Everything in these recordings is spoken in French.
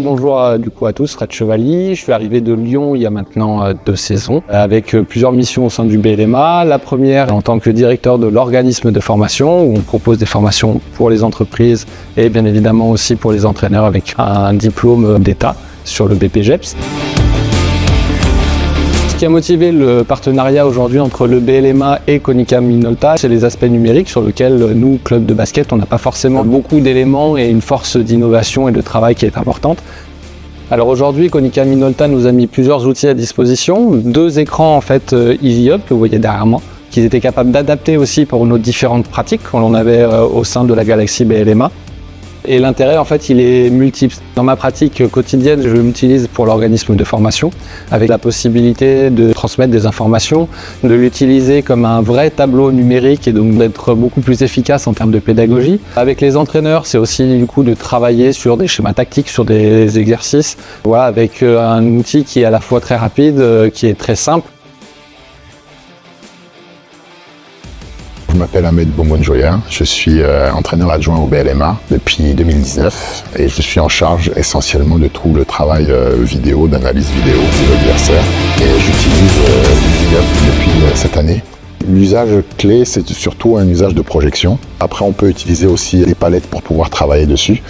Bonjour du coup à tous, Red Chevalier. Je suis arrivé de Lyon il y a maintenant 2 saisons avec plusieurs missions au sein du BLMA. La première en tant que directeur de l'organisme de formation où on propose des formations pour les entreprises et bien évidemment aussi pour les entraîneurs avec un diplôme d'État sur le BPGEPS. Ce qui a motivé le partenariat aujourd'hui entre le BLMA et Konica Minolta, c'est les aspects numériques sur lesquels nous, club de basket, on n'a pas forcément beaucoup d'éléments et une force d'innovation et de travail qui est importante. Alors aujourd'hui, Konica Minolta nous a mis plusieurs outils à disposition, 2 écrans en fait Easy Up que vous voyez derrière moi, qu'ils étaient capables d'adapter aussi pour nos différentes pratiques qu'on en avait au sein de la galaxie BLMA. Et l'intérêt, en fait, il est multiple. Dans ma pratique quotidienne, je l'utilise pour l'organisme de formation, avec la possibilité de transmettre des informations, de l'utiliser comme un vrai tableau numérique et donc d'être beaucoup plus efficace en termes de pédagogie. Avec les entraîneurs, c'est aussi du coup de travailler sur des schémas tactiques, sur des exercices, voilà, avec un outil qui est à la fois très rapide, qui est très simple. Je m'appelle Ahmed Bomonjoya, je suis entraîneur adjoint au BLMA depuis 2019 et je suis en charge essentiellement de tout le travail vidéo, d'analyse vidéo de l'adversaire et j'utilise Easy Up depuis cette année. L'usage clé, c'est surtout un usage de projection. Après, on peut utiliser aussi les palettes pour pouvoir travailler dessus.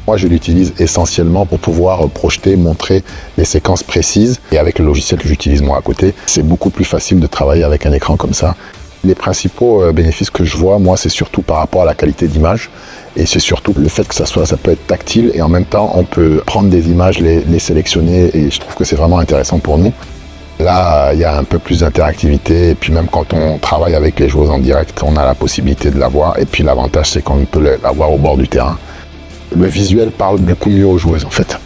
Moi, je l'utilise essentiellement pour pouvoir projeter, montrer les séquences précises et avec le logiciel que j'utilise moi à côté, c'est beaucoup plus facile de travailler avec un écran comme ça. Les principaux bénéfices que je vois, moi, c'est surtout par rapport à la qualité d'image et c'est surtout le fait que ça peut être tactile et en même temps, on peut prendre des images, les sélectionner et je trouve que c'est vraiment intéressant pour nous. Là, il y a un peu plus d'interactivité et puis même quand on travaille avec les joueurs en direct, on a la possibilité de la voir et puis l'avantage, c'est qu'on peut la voir au bord du terrain. Le visuel parle beaucoup mieux aux joueuses en fait.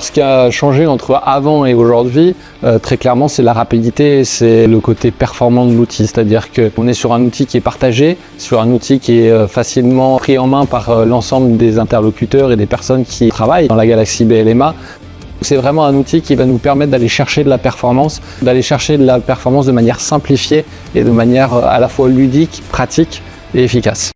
Ce qui a changé entre avant et aujourd'hui, très clairement, c'est la rapidité, c'est le côté performant de l'outil. C'est-à-dire qu'on est sur un outil qui est partagé, sur un outil qui est facilement pris en main par l'ensemble des interlocuteurs et des personnes qui travaillent dans la galaxie BLMA. C'est vraiment un outil qui va nous permettre d'aller chercher de la performance de manière simplifiée et de manière à la fois ludique, pratique et efficace.